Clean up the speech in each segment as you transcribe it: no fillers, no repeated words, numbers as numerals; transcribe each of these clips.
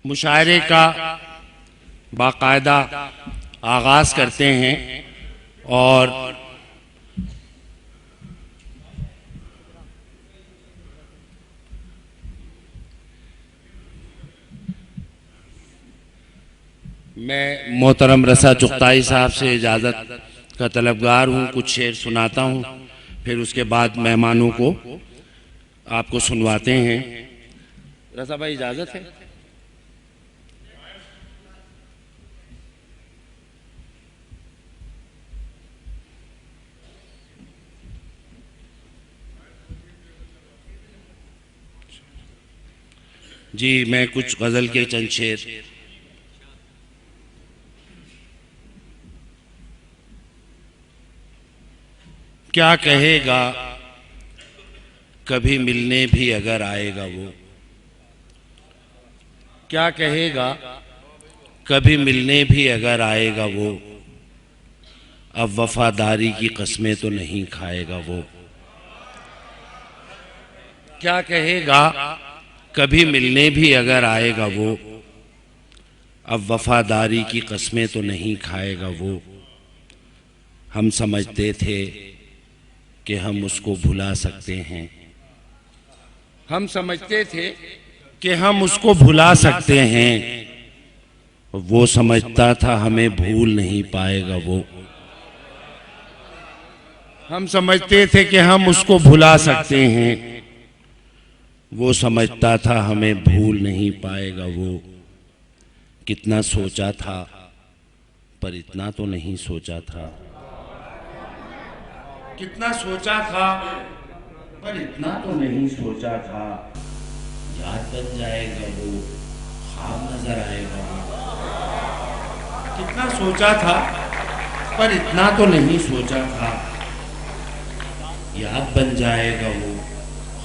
मुशायरे का बाकायदा आगाज़ करते हैं और मैं मोहतरम रसा चुगताई साहब से इजाज़त का तलबगार हूँ। कुछ शेर सुनाता हूँ, फिर उसके बाद मेहमानों को आपको सुनवाते हैं। रसा भाई इजाज़त है? जी, मैं कुछ गज़ल के चंद शेर। क्या कहेगा कभी मिलने भी अगर आएगा वो, क्या कहेगा कभी मिलने भी अगर आएगा वो, अब वफादारी की कस्में तो नहीं खाएगा वो। क्या कहेगा कभी मिलने भी अगर आएगा वो, अब वफादारी की कस्में तो नहीं खाएगा वो। हम समझते थे कि हम उसको भुला सकते हैं, हम समझते थे कि हम उसको भुला सकते हैं, वो समझता था हमें भूल नहीं पाएगा वो। हम समझते थे कि हम उसको भुला सकते हैं, वो समझता था हमें भूल नहीं पाएगा वो। कितना सोचा था पर इतना तो नहीं सोचा था, कितना सोचा था पर इतना तो नहीं सोचा था। याद बन जाएगा वो, ख्वाब नजर आएगा वो। कितना सोचा था पर इतना तो नहीं सोचा था। याद बन जाएगा वो,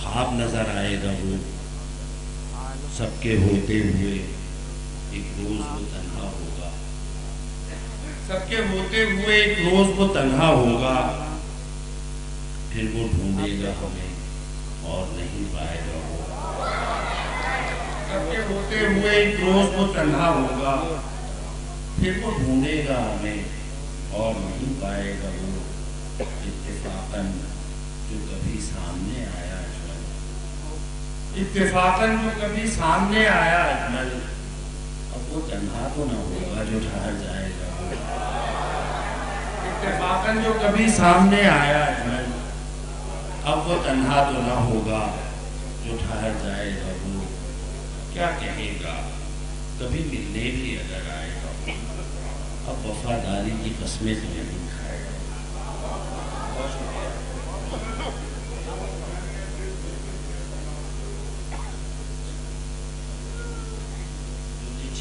ख्वाब नजर आएगा वो। सबके होते हुए एक रोज वो तन्हा होगा, सबके होते हुए एक रोज वो तन्हा होगा। फिर वो ढूंढेगा हमें और नहीं पाएगा वो। सबके होते हुए एक रोज वो तन्हा होगा, फिर वो ढूंढेगा हमें और नहीं पाएगा वो। इत्तेफाकन जो कभी सामने आया अजमल, इत्तेफाकन जो कभी सामने आया अजमल, अब वो तन्हा तो ना होगा जो ठहर जाएगा वो। इत्तेफाकन जो कभी सामने आया अजमल, अब वो तन्हा तो ना होगा जो ठहर जाएगा वो। क्या कहेगा कभी मिलने भी अगर आएगा वो, अब वफादारी की कस्में तो नहीं खाएगा।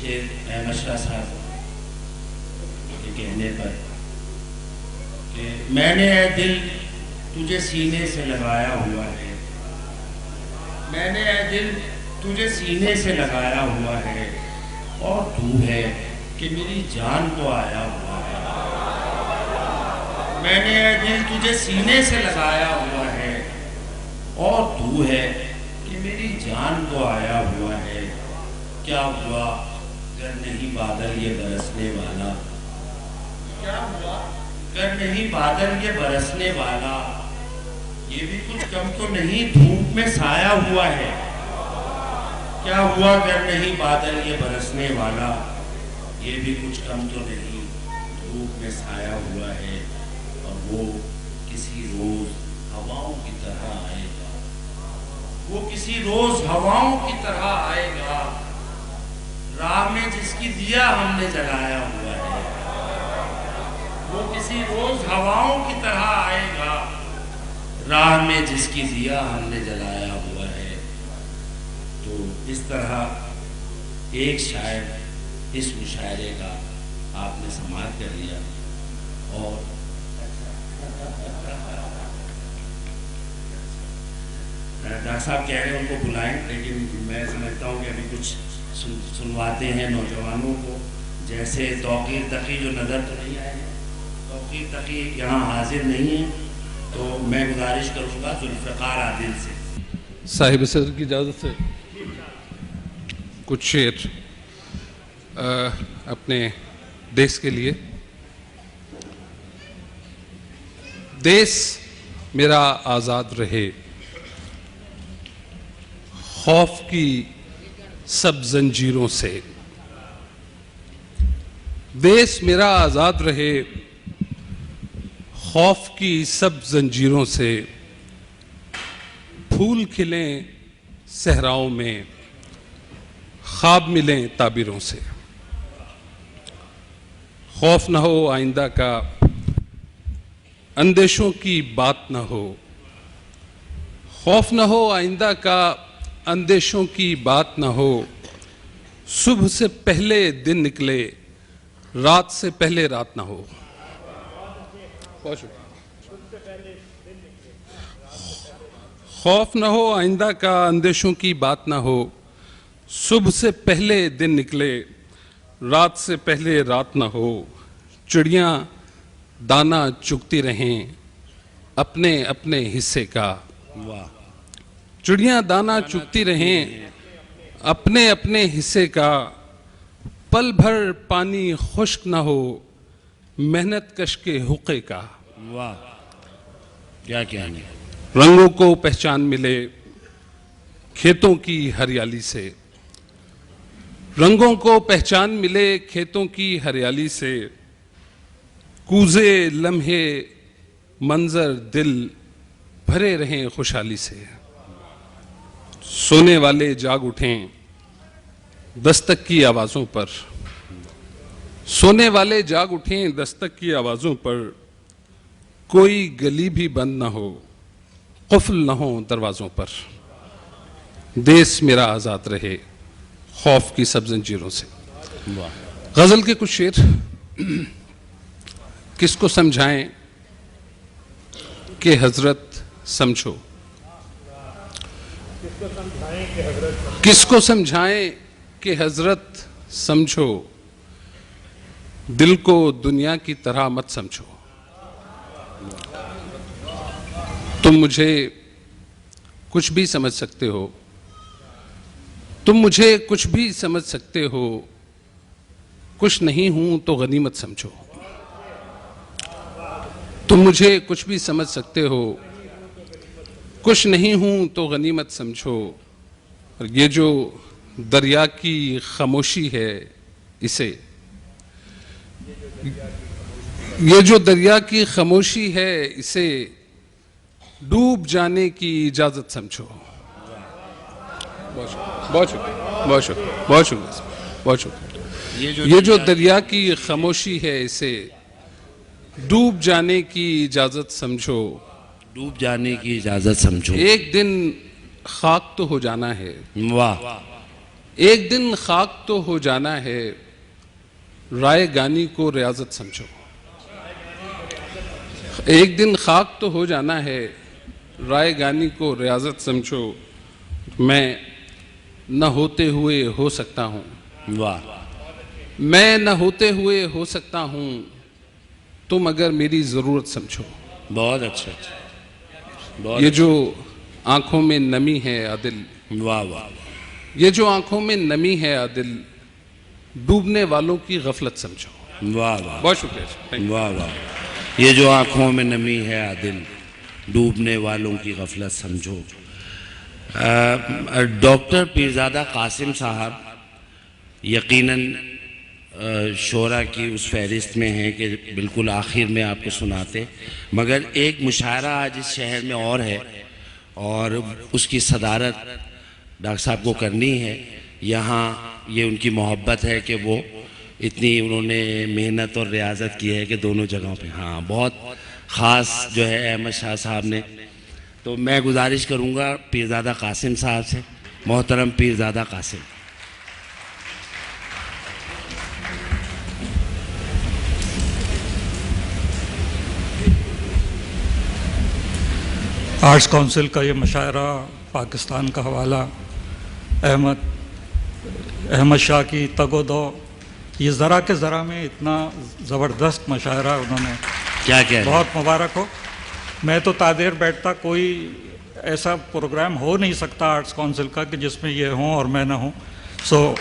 अहमद शाह साहब के कहने पर कि मैंने ऐ दिल तुझे सीने से लगाया हुआ है, मैंने ऐ दिल तुझे सीने से लगाया हुआ है, और तू है कि मेरी जान को आया हुआ है। मैंने ऐ दिल तुझे सीने से लगाया हुआ है, और तू है कि मेरी जान को आया हुआ है। क्या हुआ अगर नहीं बादल ये बरसने वाला, क्या हुआ अगर नहीं बादल ये बरसने वाला। ये भी कुछ कम तो नहीं धूप में साया हुआ है। क्या हुआ अगर नहीं बादल ये बरसने वाला, ये भी कुछ कम तो नहीं धूप में साया हुआ है। और वो किसी रोज हवाओं की तरह आएगा, वो किसी रोज हवाओं की तरह आएगा, राह में जिसकी दिया हमने जलाया हुआ है। वो किसी रोज हवाओं की तरह आएगा, राह में जिसकी दिया हमने जलाया हुआ है। तो इस तरह एक शायर इस मुशायरे का आपने समाअत कर लिया। और डॉक्टर साहब कह रहे हैं उनको बुलाएं, लेकिन मैं समझता हूँ कि अभी कुछ सुनवाते हैं नौजवानों को। जैसे तौकीर तकी जो नज़र तो नहीं आए, तौकीर तकी यहाँ हाजिर नहीं है, तो मैं गुजारिश करूँगा जुल्फ़िकार आदिल से, साहिब सदर की इजाज़त से कुछ शेर। अपने देश के लिए। देश मेरा आज़ाद रहे, खौफ की सब जंजीरों से। देश मेरा आज़ाद रहे, खौफ की सब जंजीरों से। फूल खिलें सहराओं में, ख्वाब मिलें ताबीरों से। खौफ न हो आइंदा का, अंदेशों की बात न हो। खौफ न हो आइंदा का, अंदेशों की बात न हो। सुबह से पहले दिन निकले, रात से पहले रात न हो। खौफ न हो आइंदा का, अंदेशों की बात न हो। सुबह से पहले दिन निकले, रात से पहले रात न हो। चिड़ियाँ दाना चुगती रहें अपने अपने हिस्से का। वाह। चिड़ियाँ दाना चुगती रहें अपने अपने हिस्से का। पल भर पानी खुश्क न हो, मेहनत कश के हुक्के का। वाह, क्या कहने। रंगों को पहचान मिले खेतों की हरियाली से। रंगों को पहचान मिले खेतों की हरियाली से। कूजे लम्हे मंजर दिल भरे रहें खुशहाली से। सोने वाले जाग उठें दस्तक की आवाज़ों पर। सोने वाले जाग उठें दस्तक की आवाज़ों पर। कोई गली भी बंद न हो, कुफ्ल न हो दरवाज़ों पर। देश मेरा आज़ाद रहे, खौफ की सब जंजीरों से। गज़ल के कुछ शेर किसको समझाएं कि हजरत समझो। किसको समझाएं कि हजरत समझो। दिल को दुनिया की तरह मत समझो। तुम मुझे कुछ भी समझ सकते हो। तुम मुझे कुछ भी समझ सकते हो। कुछ नहीं हूं तो गनीमत समझो। तुम मुझे कुछ भी समझ सकते हो। कुछ नहीं हूं तो गनीमत समझो। और ये जो दरिया की खामोशी है इसे, ये जो दरिया की खामोशी है इसे डूब जाने की इजाजत समझो। बहुत शुक्रिया, बहुत शुक्रिया, बहुत शुक्रिया, बहुत शुक्रिया। ये जो दरिया की खामोशी है इसे डूब जाने की इजाजत समझो। डूब जाने की इजाजत समझो। एक दिन खाक तो हो जाना है। वाह। एक दिन खाक तो हो जाना है, राय गानी को रियाजत समझो। एक दिन खाक तो हो जाना है, राय गानी को रियाजत समझो। मैं न होते हुए हो सकता हूँ। वाह। मैं न होते हुए हो सकता हूँ, तुम अगर मेरी ज़रूरत समझो। बहुत अच्छा। ये जो आंखों में नमी है आदिल। वाह वाह। ये जो आंखों में नमी है आदिल, डूबने वालों की गफलत समझो। वाह वाह, बहुत शुक्रिया। वाह वाह। ये जो आंखों में नमी है आदिल, डूबने वालों की गफलत समझो। डॉक्टर पीरज़ादा कासिम साहब यकीनन शोरा की उस फहरिस्त में हैं कि बिल्कुल आखिर में आपको सुनाते, मगर एक मुशायरा आज इस शहर में और है और उसकी सदारत डॉक्टर साहब को करनी है। यहाँ ये उनकी मोहब्बत है कि वो इतनी उन्होंने मेहनत और रियाजत की है कि दोनों जगहों पे। हाँ, बहुत ख़ास जो है अहमद शाह साहब ने। तो मैं गुजारिश करूँगा पीरज़ादा कासिम साहब से, मोहतरम पीरज़ादा कासिम। आर्ट्स काउंसिल का ये मुशायरा, पाकिस्तान का हवाला, अहमद शाह की तगोदो, ये ज़रा के ज़रा में इतना ज़बरदस्त मुशायरा उन्होंने, क्या क्या बहुत मुबारक हो। मैं तो तादेर बैठता, कोई ऐसा प्रोग्राम हो नहीं सकता आर्ट्स काउंसिल का कि जिसमें ये हों और मैं ना हूँ। सो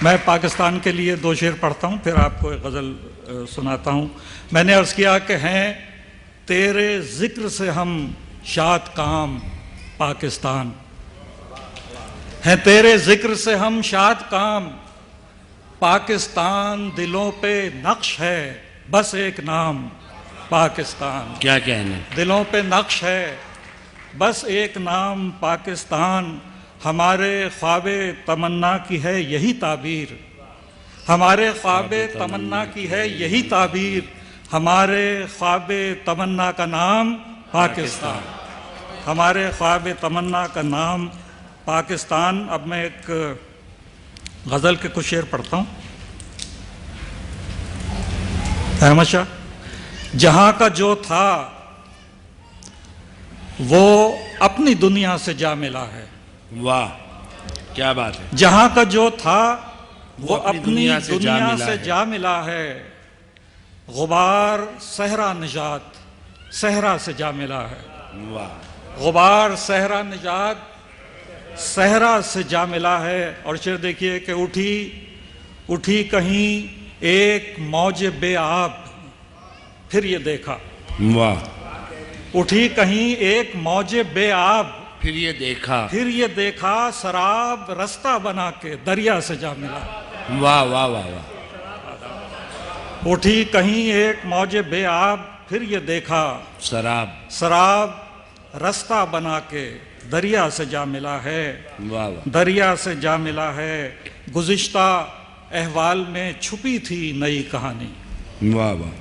मैं पाकिस्तान के लिए दो शेर पढ़ता हूँ, फिर आपको एक गज़ल सुनाता हूँ। मैंने अर्ज़ किया कि हैं तेरे ज़िक्र से हम शाद काम पाकिस्तान, हैं तेरे ज़िक्र से हम शाद काम पाकिस्तान, दिलों पे नक्श है बस एक नाम पाकिस्तान। क्या कहने, दिलों पे नक्श है बस एक नाम पाकिस्तान, हमारे ख्वाबे तमन्ना की है यही ताबीर, हमारे ख्वाबे तमन्ना की है यही ताबीर, हमारे ख्वाबे तमन्ना का नाम पाकिस्तान, हमारे ख्वाबे तमन्ना का नाम पाकिस्तान। अब मैं एक गज़ल के कुछ शेर पढ़ता हूँ। अहमद शाह, जहाँ का जो था वो अपनी दुनिया से जा मिला है। वाह, क्या बात है। जहाँ का जो था वो अपनी दुनिया से जा मिला है, गुबार सहरा निजात सहरा से जा मिला है। वाह, गुबार सहरा निजात सहरा से जा मिला है। और शेर देखिए कि उठी उठी कहीं एक मौज बेआब फिर ये देखा। वाह, उठी कहीं एक मौज बेआब फिर ये देखा, फिर ये देखा, शराब रास्ता बना के दरिया से जा मिला। वाह वाह वाह वाह। उठी कहीं एक मौज बेआब फिर ये देखा, शराब रास्ता बना के दरिया से जा मिला है। वाह वाह, दरिया से जा मिला है। गुज़िश्ता अहवाल में छुपी थी नई कहानी। वाह वाह,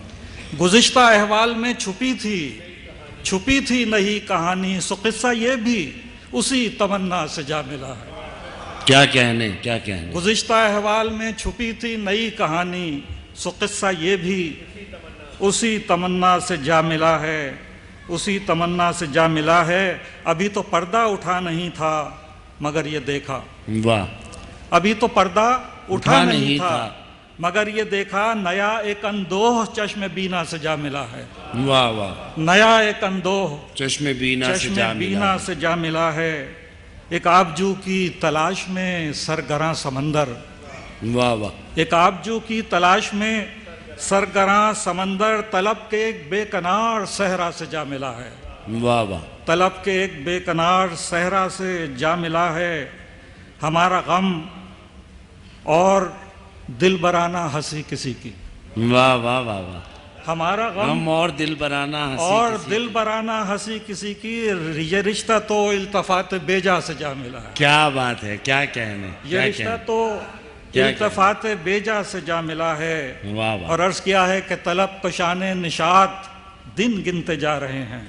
गुज़िश्ता अहवाल में छुपी थी नई कहानी, सो किस्सा ये भी उसी तमन्ना से जा मिला है। क्या कहने, क्या कहने। गुज़िश्ता अहवाल में छुपी थी नई कहानी, सो किस्सा ये भी उसी तमन्ना से जा मिला है, उसी तमन्ना से जा मिला है। अभी तो पर्दा उठा नहीं था मगर ये देखा। वाह, अभी तो पर्दा उठा नहीं था मगर ये देखा, नया एक अंदोह चश्मे बीना से जा मिला है। वाह वाह, नया एक अंदोह चश्मे बीना से जा मिला है। एक आबजू की तलाश में सरगरां समंदर। वाह वाह, एक आबजू की तलाश में सरगरां समंदर, तलब के एक बेकनार सहरा से जा मिला है। वाह वाह, तलब के एक बेकनार सहरा से जा मिला है। हमारा गम और दिल बराना हंसी किसी की। वाह वाह वाह वाह, हमारा गम और दिल बराना हंसी किसी की, ये रिश्ता तो इल्तफात बेजा से जा मिला है। क्या बात है, क्या कहने। ये रिश्ता तो इल्तफात बेजा से जा मिला है। वाह वाह, और अर्ज किया है कि तलब कशाने निशात दिन गिनते जा रहे हैं।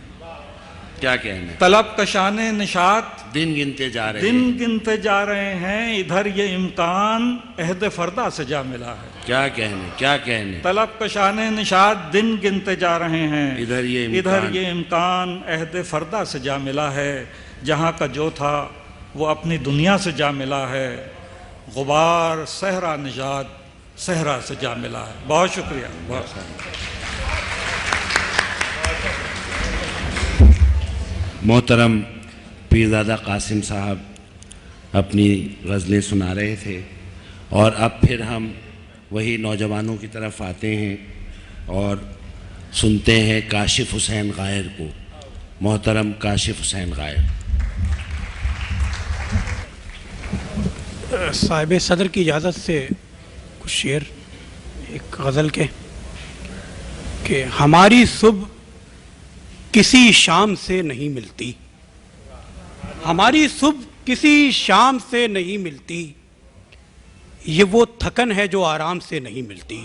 क्या कहने। तलब कशाने निशात दिन गिनते जा रहे हैं। इधर ये इम्कान अहद फरदा से जा मिला है। क्या कहने, क्या कहने। तलब कशाने निशात दिन गिनते जा रहे हैं। इधर ये इम्कान अहद फरदा से जा मिला है। जहाँ का जो था वो अपनी दुनिया से जा मिला है। गुबार सहरा निजात सहरा से जा मिला है। बहुत शुक्रिया, बहुत शुक्रिया। मोहतरम पीरज़ादा कासिम साहब अपनी गज़लें सुना रहे थे और अब फिर हम वही नौजवानों की तरफ आते हैं और सुनते हैं काशिफ़ हुसैन गायर को। मोहतरम काशिफ़ हुसैन गायर। साहिब सदर की इजाज़त से कुछ शेर एक गज़ल के कि हमारी सुबह किसी शाम से नहीं मिलती, हमारी सुबह किसी शाम से नहीं मिलती, ये वो थकन है जो आराम से नहीं मिलती।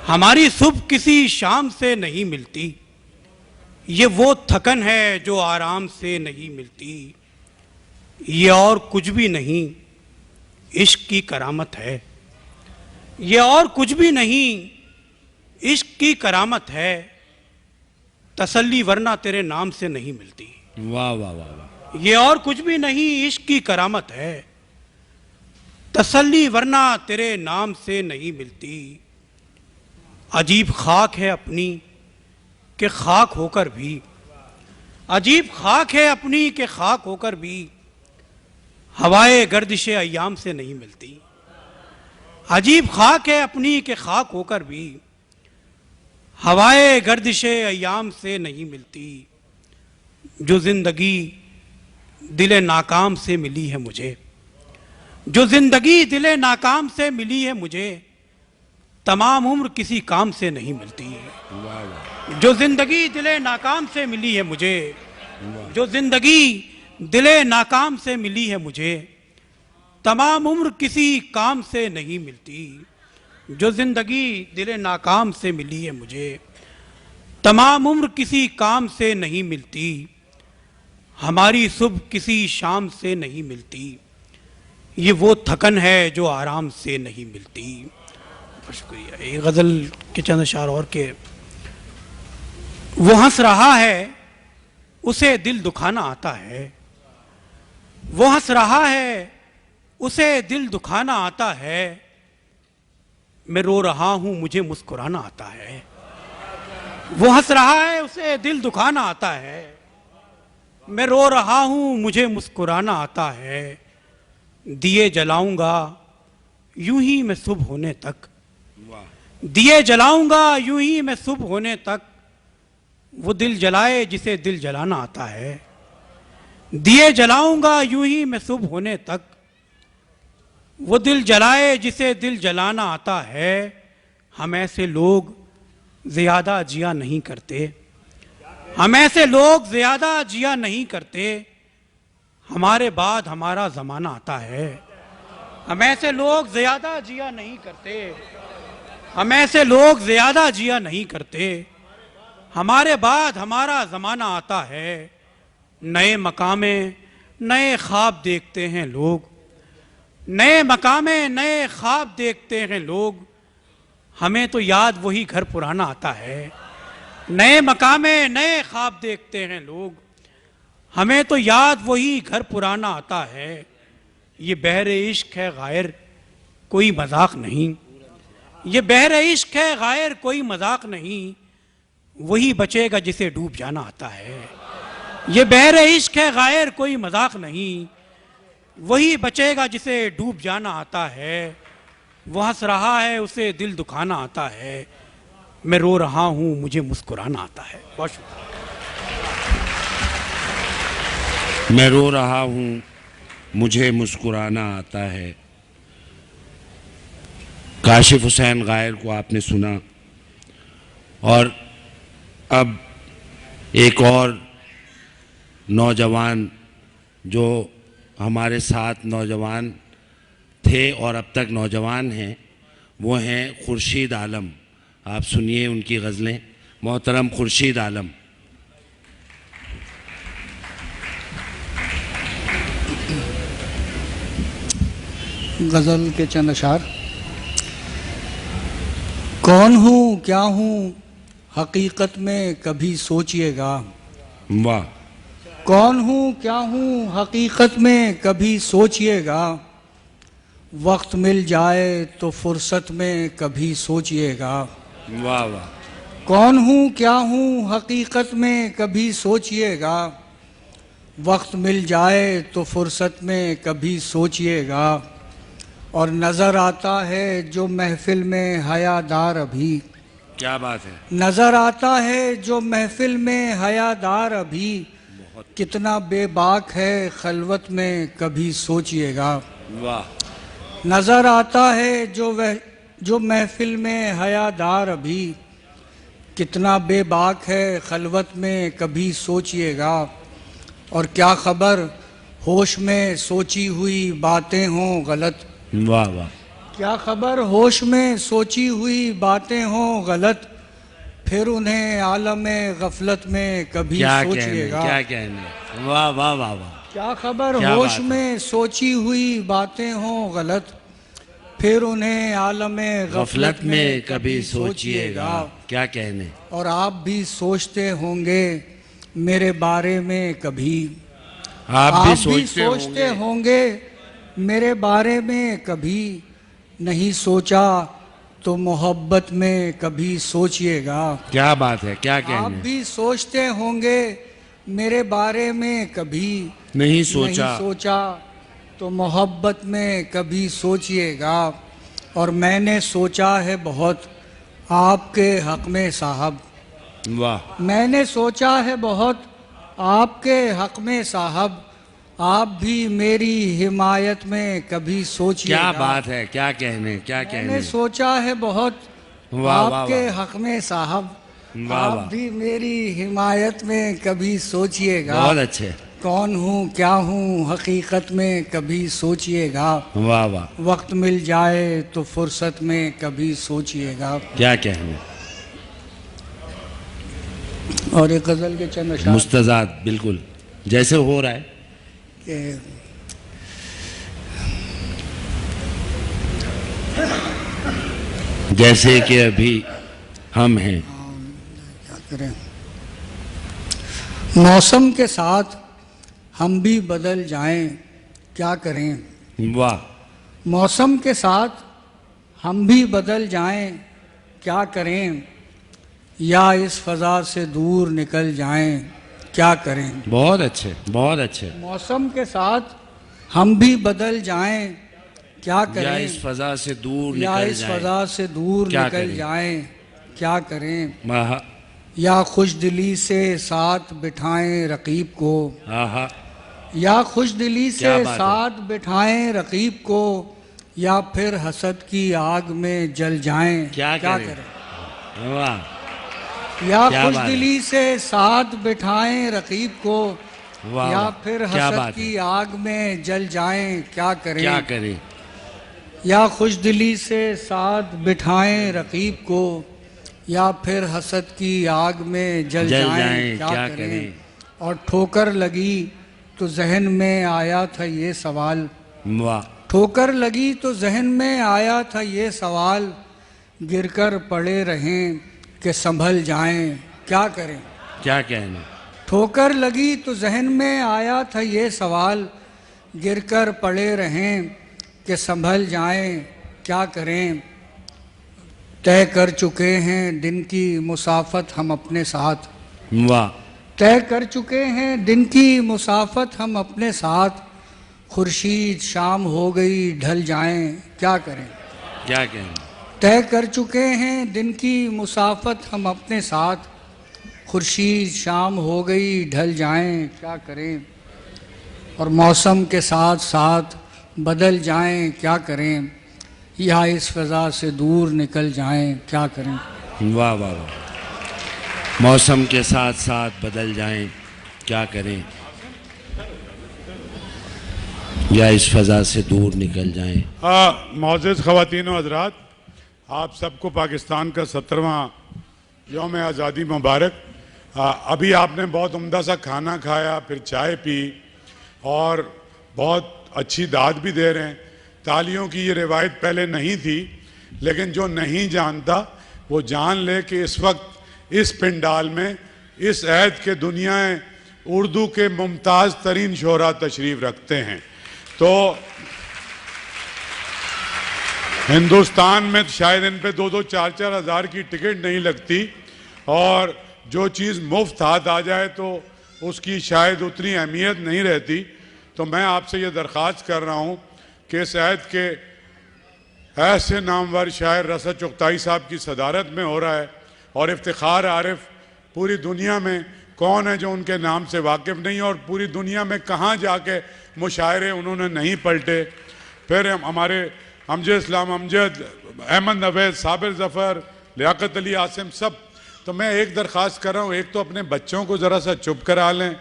हमारी सुबह किसी शाम से नहीं मिलती, ये वो थकन है जो आराम से नहीं मिलती। ये और कुछ भी नहीं इश्क की करामत है, ये और कुछ भी नहीं इश्क की करामत है, तसल्ली वरना तेरे नाम से नहीं मिलती। वाह वाह वाह वाह। ये और कुछ भी नहीं इश्क की करामत है, तसल्ली वरना तेरे नाम से नहीं मिलती। अजीब खाक है अपनी कि खाक होकर भी, अजीब खाक है अपनी कि खाक होकर भी, हवाए गर्दिशे अय्याम से नहीं मिलती। अजीब खाक है अपनी के खाक होकर भी हवाए गर्दिशे अय्याम से नहीं मिलती। जो जिंदगी दिले नाकाम से मिली है मुझे, जो जिंदगी दिले नाकाम से मिली है मुझे, तमाम उम्र किसी काम से नहीं मिलती। जो जिंदगी दिले नाकाम से मिली है मुझे, जो जिंदगी दिले नाकाम से मिली है मुझे, तमाम उम्र किसी काम से नहीं मिलती। जो जिंदगी दिले नाकाम से मिली है मुझे, तमाम उम्र किसी काम से नहीं मिलती। हमारी सुबह किसी शाम से नहीं मिलती। ये वो थकन है जो आराम से नहीं मिलती। शुक्रिया। ये गज़ल के चंद अशार और के। वो हंस रहा है उसे दिल दुखाना आता है, वो हंस रहा है उसे दिल दुखाना आता है। मैं रो रहा हूं मुझे मुस्कुराना आता है। वो हंस रहा है उसे दिल दुखाना आता है। मैं रो रहा हूं मुझे मुस्कुराना आता है। दिए जलाऊंगा यूं ही मैं सुबह होने तक, दिए जलाऊंगा यूं ही मैं सुबह होने तक। वो दिल जलाए जिसे दिल जलाना आता है। दिए जलाऊंगा यूं ही मैं सुबह होने तक। वो दिल जलाए जिसे दिल जलाना आता है। हम ऐसे लोग ज्यादा जिया नहीं करते, हम ऐसे लोग ज्यादा जिया नहीं करते। हमारे बाद हमारा जमाना आता है। हम ऐसे लोग ज्यादा जिया नहीं करते, हम ऐसे लोग ज्यादा जिया नहीं करते। हमारे बाद हमारा जमाना आता है। नए मकामे नए ख्वाब देखते हैं लोग, नए मकामे नए ख्वाब देखते हैं लोग। हमें तो याद वही घर पुराना आता है। नए मकामे नए ख्वाब देखते हैं लोग, हमें तो याद वही घर पुराना आता है। ये बहरे इश्क है गायर कोई मजाक नहीं, ये बहरे इश्क है गायर कोई मजाक नहीं। वही बचेगा जिसे डूब जाना आता है। ये बहरे इश्क है गायर कोई मजाक नहीं, वही बचेगा जिसे डूब जाना आता है। वो हंस रहा है उसे दिल दुखाना आता है। मैं रो रहा हूं मुझे मुस्कुराना आता है। बहुत शुक्रिया। मैं रो रहा हूं मुझे मुस्कुराना आता है। काशिफ हुसैन गायर को आपने सुना, और अब एक और नौजवान जो हमारे साथ नौजवान थे और अब तक नौजवान हैं, वो हैं खुर्शीद आलम। आप सुनिए उनकी गज़लें। मोहतरम खुर्शीद आलम। गज़ल के चंद अशार। कौन हूँ क्या हूँ हकीकत में कभी सोचिएगा। वाह। कौन हूँ क्या हूँ हकीकत में कभी सोचिएगा। वक्त मिल जाए तो फुर्सत में कभी सोचिएगा। वाह वाह। कौन हूँ क्या हूँ हकीकत में कभी सोचिएगा। वक्त मिल जाए तो फुर्सत में कभी सोचिएगा। और नज़र आता है जो महफिल में हयादार अभी। क्या बात है। नज़र आता है जो महफिल में हयादार अभी। कितना बेबाक है खलवत में कभी सोचिएगा। वाह। नज़र आता है जो महफिल में हयादार अभी। कितना बेबाक है खलवत में कभी सोचिएगा। और क्या खबर होश में सोची हुई बातें हों गलत। वाह वाह। क्या खबर होश में सोची हुई बातें हों गलत। फिर उन्हें आलमे गफलत में कभी सोचिएगा। क्या कहने। वाह वाह वाह वाह। क्या खबर होश में सोची हुई बातें हों गलत। फिर उन्हें आलमे गफलत में कभी सोचिएगा। क्या कहने। और आप भी सोचते होंगे मेरे बारे में कभी। आप भी सोचते होंगे मेरे बारे में कभी। नहीं सोचा तो मोहब्बत में कभी सोचिएगा। क्या बात है। क्या कहने। आप भी सोचते होंगे मेरे बारे में कभी। नहीं सोचा तो मोहब्बत में कभी सोचिएगा। और मैंने सोचा है बहुत आपके हक में साहब। वाह, मैंने सोचा है बहुत आपके हक में साहब, आप भी मेरी हिमायत में कभी सोचिएगा। क्या बात है, क्या कहने, क्या कहने। मैंने सोचा है बहुत वाह, वाह, आपके वाह। हक में साहब, वाह, आप वाह। भी मेरी हिमायत में कभी सोचिएगा। बहुत अच्छे। कौन हूँ क्या हूँ हकीकत में कभी सोचिएगा। वाह वाह, वक्त मिल जाए तो फुर्सत में कभी सोचिएगा। क्या कहने। और एक गज़ल के चंद अशार मुस्तज़ाद बिल्कुल जैसे हो रहा है के जैसे कि अभी हम हैं। क्या करें, मौसम के साथ हम भी बदल जाएं, क्या करें। वाह, मौसम के साथ हम भी बदल जाएं, क्या करें, या इस फज़ा से दूर निकल जाएं, क्या करें। बहुत अच्छे, बहुत अच्छे। मौसम के साथ हम भी बदल जाएं, क्या या करें, इस फजा से दूर या निकल इस जाएं। फज़ा से दूर क्या निकल करें? जाएं, क्या करें। आहा, या खुशदिली से साथ बिठाएं रकीब को, आहा, या खुशदिली क्या से बात है। साथ बिठाएं रकीब को, या फिर हसद की आग में जल जाएं, क्या करें? करें। वाह, या क्या बात है। खुशदिली से साथ बिठाएं रकीब को, वाह, या वाह, फिर क्या हसद बात की है। आग में जल जाएं, क्या करें। क्या करें। या खुशदिली से साथ बिठाएं रकीब को, या फिर हसद की आग में जल जाएं, क्या करें। और ठोकर लगी तो जहन में आया था ये सवाल, वाह, ठोकर लगी तो जहन में आया था ये सवाल, गिरकर पड़े रहें कि संभल जाएं, क्या करें। क्या कहने। ठोकर लगी तो जहन में आया था ये सवाल, गिरकर पड़े रहें कि संभल जाएं, क्या करें। तय कर चुके हैं दिन की मुसाफत हम अपने साथ, वाह, तय कर चुके हैं दिन की मुसाफत हम अपने साथ, खुर्शीद शाम हो गई ढल जाएं, क्या करें। क्या कहने। तय कर चुके हैं दिन की मुसाफत हम अपने साथ, खुर्शीद शाम हो गई ढल जाएं, क्या करें। और मौसम के साथ साथ बदल जाएं, क्या करें, या इस फ़ज़ा से दूर निकल जाएं, क्या करें। वाह वाह वाह। मौसम के साथ साथ बदल जाएं, क्या करें, या इस फजा से दूर निकल जाएं। मोअज़्ज़िज़ ख़वातीन व हज़रात, आप सबको पाकिस्तान का 17वां यौम आज़ादी मुबारक। अभी आपने बहुत उम्दा सा खाना खाया, फिर चाय पी और बहुत अच्छी दाद भी दे रहे हैं। तालियों की ये रिवायत पहले नहीं थी, लेकिन जो नहीं जानता वो जान ले कि इस वक्त इस पिंडाल में इस ऐद के दुनियाएं उर्दू के मुमताज़ तरीन शोरा तशरीफ़ रखते हैं। तो हिंदुस्तान में शायद इन पे 2-2, 4-4 हज़ार की टिकट नहीं लगती, और जो चीज़ मुफ्त हाथ आ जाए तो उसकी शायद उतनी अहमियत नहीं रहती। तो मैं आपसे ये दरख्वास्त कर रहा हूँ कि इस ऐद के ऐसे नामवर शायर रसद चुगताई साहब की सदारत में हो रहा है, और इफ्तिखार आरिफ पूरी दुनिया में कौन है जो उनके नाम से वाकिफ़ नहीं, और पूरी दुनिया में कहाँ जाके मुशायरे उन्होंने नहीं पलटे। फिर हमारे अमजद इस्लाम अमजद, अहमद नवेद, साबिर ज़फ़र, लियाकत अली आसिम सब। तो मैं एक दरख्वास्त कर रहा हूँ, एक तो अपने बच्चों को ज़रा सा चुप करा लें,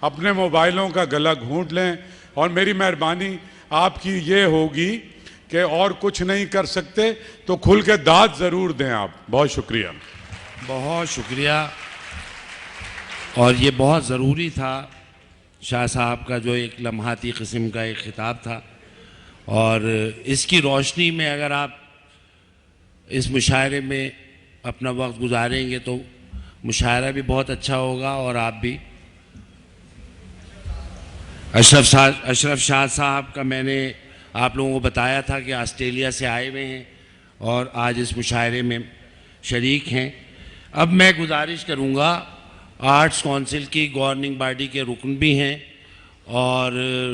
अपने मोबाइलों का गला घूंट लें, और मेरी मेहरबानी आपकी ये होगी कि और कुछ नहीं कर सकते तो खुल के दाद ज़रूर दें आप। बहुत शुक्रिया। बहुत शुक्रिया। और ये बहुत ज़रूरी था शाह साहब का जो एक लम्हाती किस्म का एक ख़िताब था, और इसकी रोशनी में अगर आप इस मुशायरे में अपना वक्त गुजारेंगे तो मुशायरा भी बहुत अच्छा होगा, और आप भी। अशरफ शाह साहब का मैंने आप लोगों को बताया था कि ऑस्ट्रेलिया से आए हुए हैं और आज इस मुशायरे में शरीक हैं। अब मैं गुजारिश करूँगा, आर्ट्स काउंसिल की गवर्निंग बॉडी के रुकन भी हैं और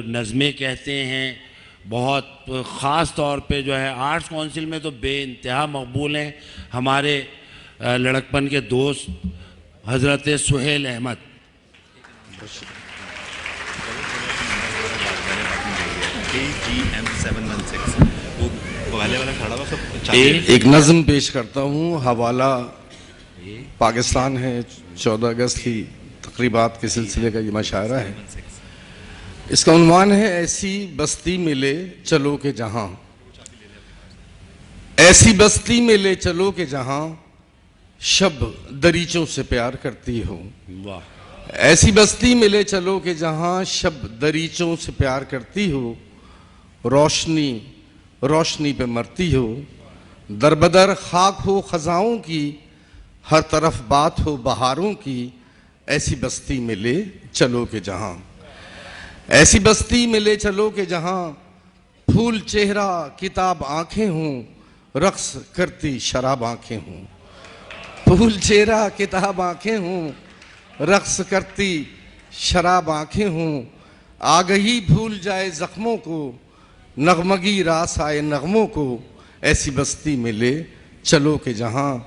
नज़में कहते हैं, बहुत ख़ास तौर पे जो है आर्ट्स काउंसिल में तो बेइंतहा मकबूल हैं हमारे लड़कपन के दोस्त हज़रत सुहेल अहमद। एक नज़म पेश करता हूँ, हवाला पाकिस्तान है, 14 अगस्त की तकरीबात के सिलसिले का ये मशायरा है। इसका उन्वान है ऐसी बस्ती मिले चलो के जहां, ऐसी बस्ती मिले चलो के जहां शब दरीचों से प्यार करती हो। ऐसी बस्ती मिले चलो के जहां शब दरीचों से प्यार करती हो, रोशनी रोशनी पे मरती हो, दरबदर खाक हो खजाओं की, हर तरफ बात हो बहारों की। ऐसी बस्ती मिले चलो के जहां, ऐसी बस्ती मिले चलो के जहां फूल चेहरा किताब आंखें हों, रक्स करती शराब आंखें हों। फूल चेहरा किताब आंखें हों, रक्स करती शराब आंखें हों। आ गई भूल जाए जख्मों को, नगमगी रास आए नगमों को। ऐसी बस्ती मिले चलो के जहां,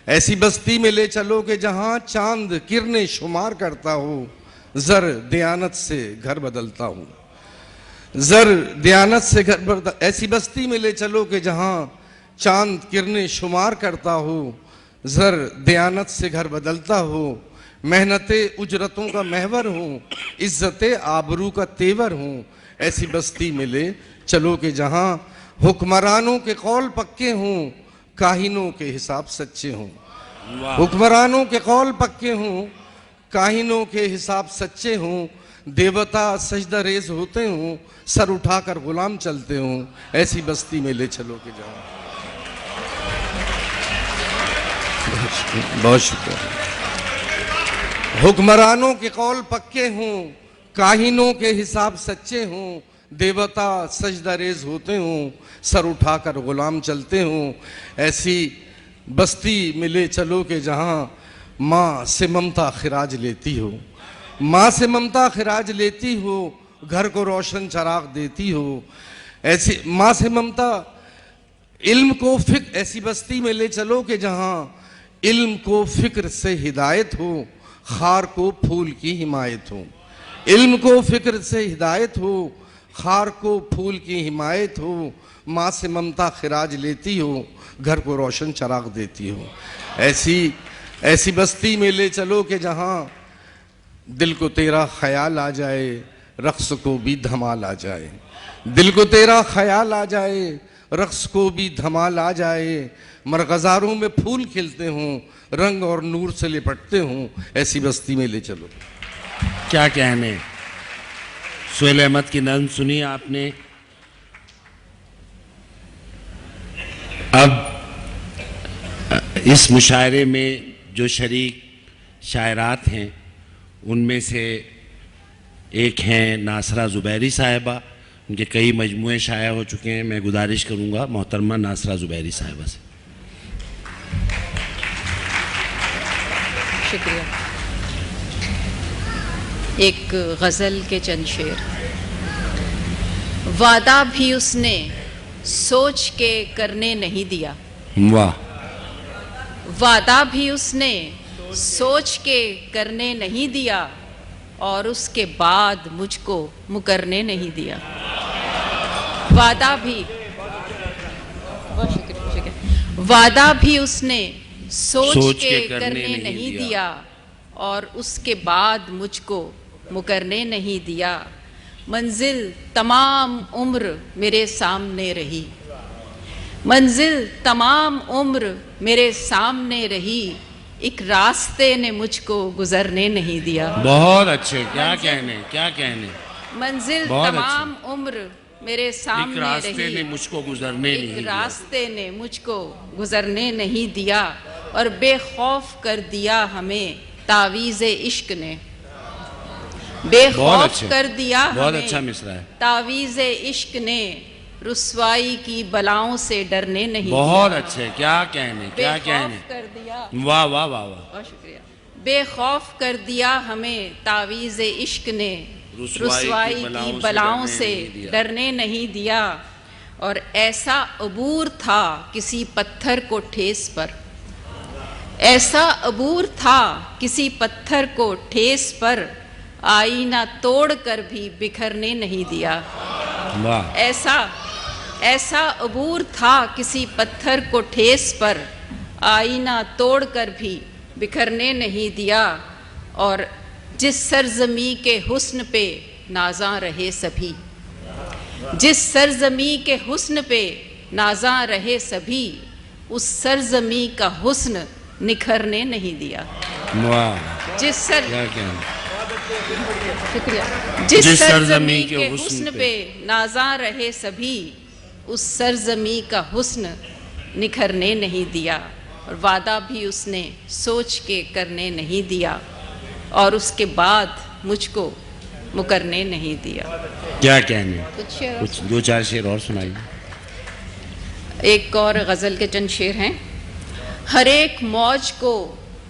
ऐसी बस्ती मिले चलो के जहां चांद किरने शुमार करता हो, जर दयानत से घर बदलता हूँ, जर दयानत से घर बदलता। ऐसी बस्ती मिले चलो के जहां चांद किरने शुमार करता हो, जर दयानत से घर बदलता हो। मेहनते उजरतों का महवर हूँ, इज्जते आबरू का तेवर हूँ। ऐसी बस्ती मिले चलो के जहां हुक्मरानों के कौल पक्के हों, काहिनों के हिसाब सच्चे हों। हुक्मरानों के कौल पक्के हों, काहिनों के हिसाब सच्चे हों। देवता सजदा रेज होते हों, सर उठाकर गुलाम चलते हों। ऐसी बस्ती में ले चलो के जाओ। बहुत शुक्रिया। हुक्मरानों के कौल पक्के हों, काहिनों के हिसाब सच्चे हों। देवता सजदा रेज होते हों, सर उठाकर गुलाम चलते हों। ऐसी बस्ती मिले चलो के जहां माँ से ममता खिराज लेती हो, माँ से ममता खिराज लेती हो। घर को रोशन चराग देती हो। ऐसी माँ से ममता इल्म को फिक्र, ऐसी बस्ती में ले चलो के जहां इल्म को फिक्र से हिदायत हो, खार को फूल की हिमायत हो। इल्म को फिक्र से हिदायत हो, खार को फूल की हिमायत हो। माँ से ममता खिराज लेती हो, घर को रोशन चराग देती हो। ऐसी बस्ती में ले चलो के जहां दिल को तेरा ख्याल आ जाए, रक्स को भी धमाल आ जाए। दिल को तेरा ख्याल आ जाए, रक्स को भी धमाल आ जाए। मरगज़ारों में फूल खिलते हों, रंग और नूर से लिपटते हों। ऐसी बस्ती में ले चलो। क्या कहने, सुहेल अहमद की नज़्म सुनी आपने। अब इस मुशायरे में जो शरीक शायरात हैं उनमें से एक हैं नासरा ज़ुबैरी साहिबा। उनके कई मजमूए शाया हो चुके हैं। मैं गुजारिश करूंगा मोहतरमा नासरा ज़ुबैरी साहिबा से। शुक्रिया। एक गज़ल के चंद शेर। वादा भी उसने सोच के करने नहीं दिया। वाह। वादा भी उसने सोच के करने नहीं दिया, और उसके बाद मुझको मुकरने नहीं दिया। वादा भी, वादा भी उसने सोच के करने नहीं दिया, और उसके बाद मुझको मुकरने नहीं दिया। मंजिल तमाम उम्र मेरे सामने रही, मंजिल तमाम उम्र मेरे सामने रही, एक रास्ते ने मुझको गुजरने नहीं दिया। बहुत अच्छे, क्या कहने, क्या कहने। मंजिल तमाम उम्र मेरे सामने एक रास्ते रही, ने मुझको गुजरने नहीं दिया। रास्ते ने मुझको गुजरने नहीं दिया, और बेखौफ कर दिया हमें तावीज़े इश्क ने। बेखौफ कर दिया बहुत हमें अच्छा मिसरा है। तावीज़े इश्क ने रुस्वाई की बलाओं से डरने नहीं बहुत दिया। अच्छे, क्या कहने, क्या कहने। कर दिया। वाह वाह वाह वाह। बहुत शुक्रिया। बेखौफ कर दिया हमें तावीज़े इश्क ने, रुसवाई की बलाओं से डरने नहीं दिया। और ऐसा अबूर था किसी पत्थर को ठेस पर, ऐसा अबूर था किसी पत्थर को ठेस पर, आईना तोड़ कर भी बिखरने नहीं दिया। ऐसा अबूर था किसी पत्थर को ठेस पर, आईना तोड़ कर भी बिखरने नहीं दिया। और जिस सरजमी के हुस्न पे नाज़ा रहे सभी, जिस सरजमी के हुस्न पे नाज़ा रहे सभी, उस सरजमी का हुस्न निखरने नहीं दिया। जिस सरजमी के हुस्न पे नाज़ा रहे सभी, उस सरजमी का हुस्न निखरने नहीं दिया। और वादा भी उसने सोच के करने नहीं दिया, और उसके बाद मुझको मुकरने नहीं दिया। क्या कहने, कुछ दो चार शेर और सुनाइए। एक और गज़ल के चंद शेर हैं। हर एक मौज को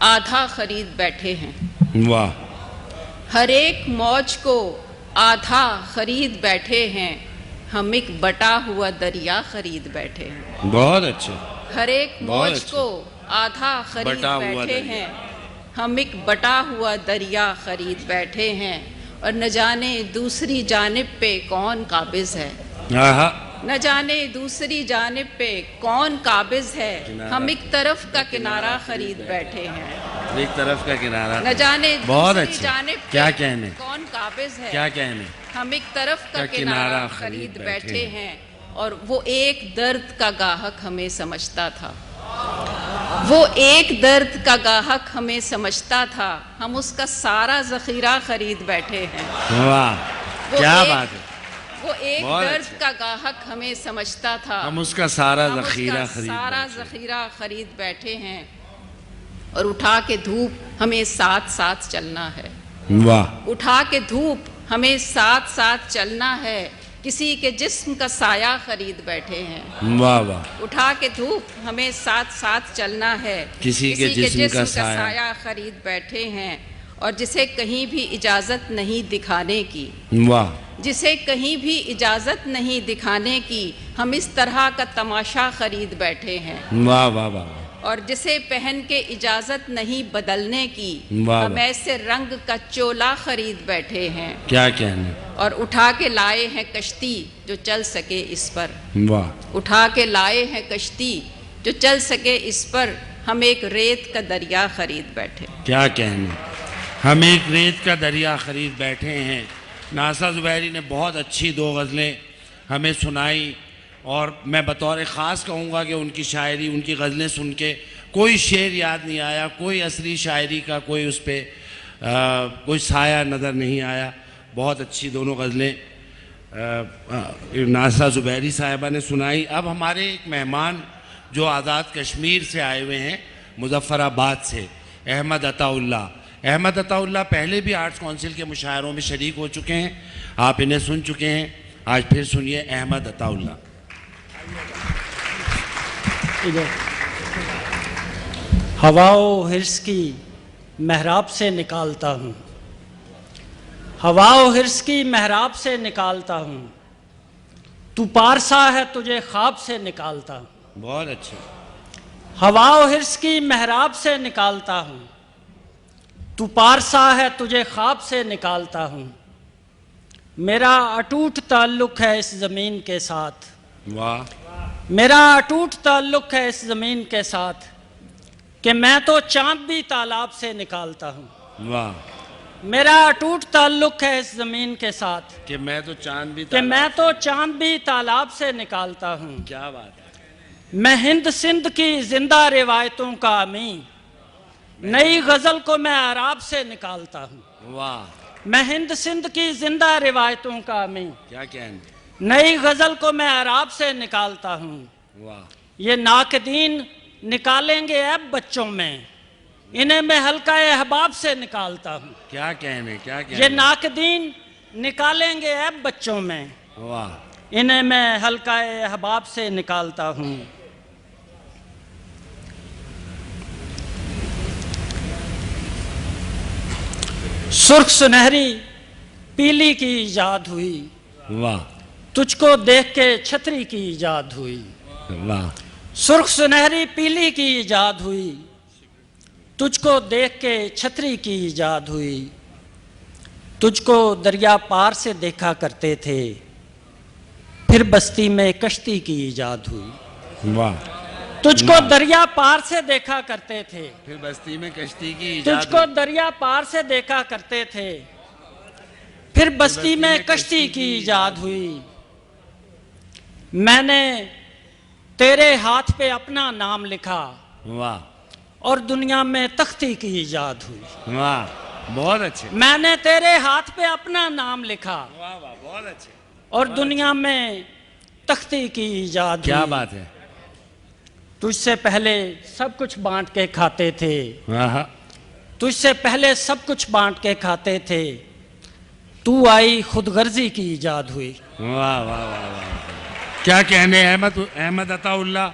आधा खरीद बैठे हैं। वाह। हर एक मौज को आधा खरीद बैठे हैं, हम एक बटा हुआ दरिया खरीद बैठे हैं। बहुत अच्छे। हर एक मौज को आधा खरीद बैठे हैं, हम एक बटा हुआ दरिया खरीद बैठे हैं। और न जाने दूसरी जानिब पे कौन काबिज है, न जाने दूसरी जानिब पे कौन काबिज है, हम एक तरफ का किनारा खरीद बैठे हैं। एक तरफ का किनारा, न जाने दूसरी जानिब पे क्या कहने, कौन काबिज है, क्या कहने, हम एक तरफ का किनारा खरीद बैठे हैं। और वो एक दर्द का गाहक हमें समझता था, वो एक दर्द का गाहक हमें समझता था, हम उसका सारा जखीरा खरीद बैठे हैं। वाह, क्या बात है। वो एक दर्द का गाहक हमें समझता था, हम उसका सारा जखीरा खरीद बैठे हैं। और उठा के धूप हमें साथ साथ चलना है। वाह। उठा के धूप हमें साथ साथ चलना है, किसी के जिस्म का साया खरीद बैठे हैं। वाह वाह। उठा के धूप हमें साथ साथ चलना है, किसी के जिस्म का साया खरीद बैठे हैं। और जिसे कहीं भी इजाजत नहीं दिखाने की, वाह, जिसे कहीं भी इजाजत नहीं दिखाने की, हम इस तरह का तमाशा खरीद बैठे हैं। वाह वाह वाह। और जिसे पहन के इजाजत नहीं बदलने की, हम ऐसे रंग का चोला खरीद बैठे हैं। क्या कहने। और उठा के लाए हैं कश्ती जो चल सके इस पर, वाह। उठा के लाए हैं कश्ती जो चल सके इस पर, हम एक रेत का दरिया खरीद बैठे। क्या कहने, हम एक रेत का दरिया खरीद बैठे हैं। नासा ज़ुबैरी ने बहुत अच्छी दो गज़लें हमें सुनाई, और मैं बतौर ख़ास कहूँगा कि उनकी शायरी, उनकी गज़लें सुन के कोई शेर याद नहीं आया, कोई असली शायरी का कोई उस पर कोई साया नज़र नहीं आया। बहुत अच्छी दोनों गज़लें नासा ज़ुबैरी साहिबा ने सुनाई। अब हमारे एक मेहमान जो आज़ाद कश्मीर से आए हुए हैं, मुज़फ़्फ़राबाद से, अहमद अताउल्ला। अहमद अताउल्ला पहले भी आर्ट्स काउंसिल के मुशायरों में शरीक हो चुके हैं, आप इन्हें सुन चुके हैं। आज फिर सुनिए अहमद अताउल्ला। हवाओ हिर्स की महराब से निकालता हूँ, हवाओ हिर्स की महराब से निकालता हूँ, तू पारसा है तुझे ख्वाब से निकालता हूँ। बहुत अच्छे। हवाओ हिर्स की महराब से निकालता हूँ, तू पारसा है तुझे ख्वाब से निकालता हूँ। मेरा अटूट ताल्लुक़ है इस ज़मीन के साथ, वाह। मेरा अटूट ताल्लुक़ है इस ज़मीन के साथ, कि मैं तो चाँद भी तालाब से निकालता हूँ। वाह। मेरा अटूट ताल्लुक़ है इस ज़मीन के साथ, कि मैं तो चाँद भी तालाब से निकालता हूँ। क्या बात है। मैं हिंद सिंध की जिंदा रिवायतों का अमी, नई गज़ल को मैं अराब से निकालता हूँ। वाह। मैं हिंद सिंध की जिंदा रिवायतों का अमी, क्या कहने, नई गज़ल को मैं अराब से निकालता हूँ। वाह। ये नाकदीन निकालेंगे ऐब बच्चों में, इन्हें मैं हल्का अहबाब से निकालता हूँ। क्या कहने, क्या कहने। ये नाकदीन निकालेंगे ऐब बच्चों में, वाह, इन्हें मैं हल्का अहबाब से निकालता हूँ। सुर्ख सुनहरी पीली की ईजाद हुई। वाह। तुझको देख के छतरी की ईजाद हुई। वाह। सुर्ख सुनहरी पीली की ईजाद हुई। तुझको देख के छतरी की ईजाद हुई। तुझको दरिया पार से देखा करते थे, फिर बस्ती में कश्ती की ईजाद हुई। वाह। तुझको दरिया पार से देखा करते थे, फिर बस्ती में कश्ती की ईजाद तुझको दरिया पार से देखा करते थे, फिर बस्ती में कश्ती की ईजाद हुई। मैंने तेरे हाथ पे अपना नाम लिखा। वाह। और दुनिया में तख्ती की ईजाद हुई। वाह, बहुत अच्छे। मैंने तेरे हाथ पे अपना नाम लिखा। वाह वाह, बहुत अच्छे। और दुनिया में तख्ती की ईजाद हुई। क्या बात है। तुझसे पहले सब कुछ बांट के खाते थे। हाँ। तुझसे पहले सब कुछ बांट के खाते थे, तू आई खुदगर्जी की ईजाद हुई। वाह वाह वाह वाह, क्या कहने। अहमद अताउल्लाह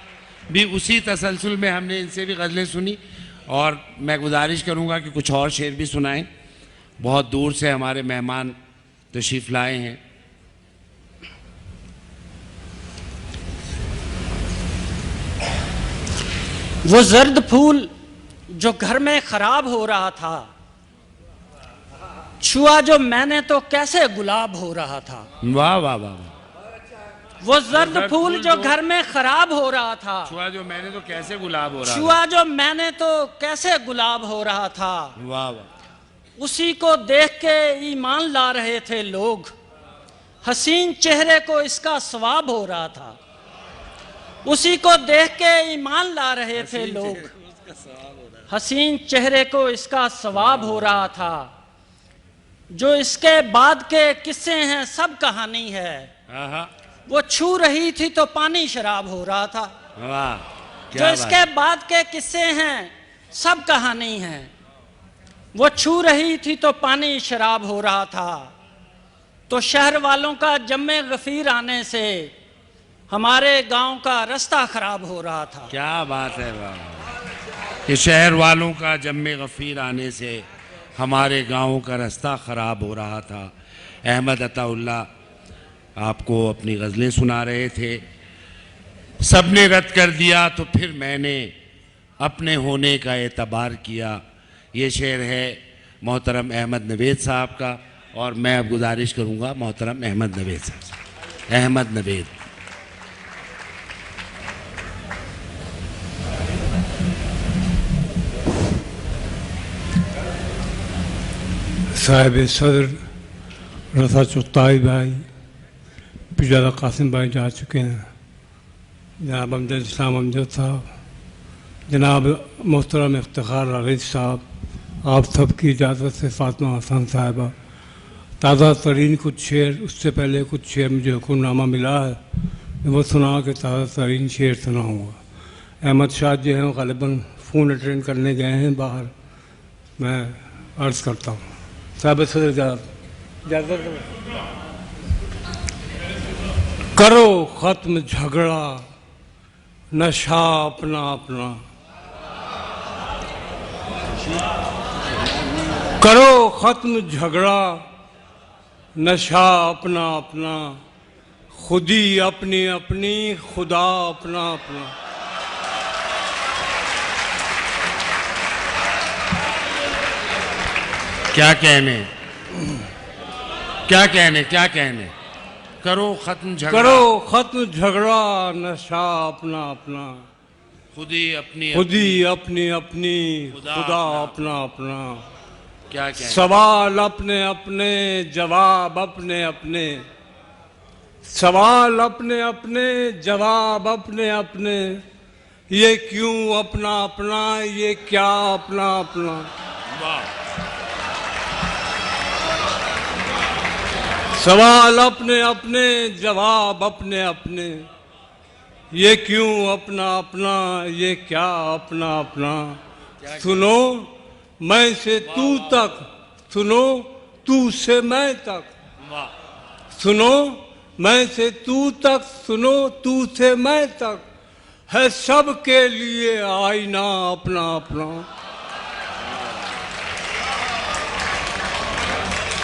भी उसी तसलसल में हमने इनसे भी गज़लें सुनी, और मैं गुजारिश करूंगा कि कुछ और शेर भी सुनाएं। बहुत दूर से हमारे मेहमान तशरीफ़ लाए हैं। वो जर्द फूल जो घर में खराब हो रहा था, छुआ जो मैंने तो कैसे गुलाब हो रहा था। वाह वाह वाह। वो जर्द फूल जो घर में खराब हो रहा था, छुआ जो मैंने तो कैसे गुलाब हो रहा था। छुआ जो मैंने तो कैसे गुलाब हो रहा था। वाह वाह। उसी को देख के ईमान ला रहे थे लोग, हसीन चेहरे को इसका सवाब हो रहा था। उसी को देख के ईमान ला रहे थे लोग, हसीन चेहरे को इसका सवाब हो रहा था। जो इसके बाद के किस्से हैं सब कहानी है। वो छू रही थी तो पानी शराब हो रहा था। वाह। जो इसके बाद के किस्से हैं सब कहानी है। वो छू रही थी तो पानी शराब हो रहा था। तो शहर वालों का जम्मे गफीर आने से हमारे गांव का रास्ता खराब हो रहा था। क्या बात है। वाह। कि शहर वालों का जम्मे गफीर आने से हमारे गाँव का रास्ता खराब हो रहा था। अहमद अताउल्लाह आपको अपनी गज़लें सुना रहे थे। सबने रद्द कर दिया तो फिर मैंने अपने होने का एतबार किया। ये शेर है मोहतरम अहमद नवेद साहब का, और मैं अब गुजारिश करूँगा मोहतरम अहमद नवेद साहब से। अहमद नवेद। साहिब सदर रसा चुगताई भाई, पिजादा कासिम भाई जा चुके हैं, जनाब अमजद इस्लाम अमजद साहब, जनाब मोहतरम इफ्तिखार रागिब साहब, आप सबकी इजाज़त से फातिमा हसन साहिबा। ताज़ा तरीन कुछ शेर, उससे पहले कुछ शेर मुझे हुक्मनामा मिला है, मैं वो सुना के ताज़ा तरीन शेर सुनाऊँगा। अहमद शाह जो हैं ग़ालिबन फ़ोन अटेंड करने गए हैं बाहर, मैं अर्ज़ करता हूँ। साहिब सदर इजाज़त करो ख़त्म झगड़ा, नशा अपना अपना। करो ख़त्म झगड़ा, नशा अपना अपना। खुदी अपनी अपनी, खुदा अपना अपना। क्या कहने, क्या कहने, क्या कहने। करो खत्म झगड़ा, करो खत्म झगड़ा, नशा अपना अपना। खुदी अपनी खुदी अपनी अपनी, खुदा अपना अपना। क्या कहने। सवाल अपने अपने, जवाब अपने अपने। सवाल अपने अपने, जवाब अपने अपने। ये क्यों अपना अपना, ये क्या अपना अपना। वाह। सवाल अपने अपने, जवाब अपने अपने। ये क्यों अपना अपना, ये क्या अपना अपना। सुनो मैं से तू तक, सुनो तू से मैं तक। सुनो मैं से तू तक, सुनो तू से मैं तक। है सबके लिए आईना अपना अपना।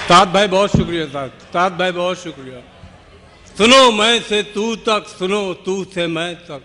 ताज भाई बहुत शुक्रिया। ताज भाई बहुत शुक्रिया। सुनो मैं से तू तक, सुनो तू से मैं तक,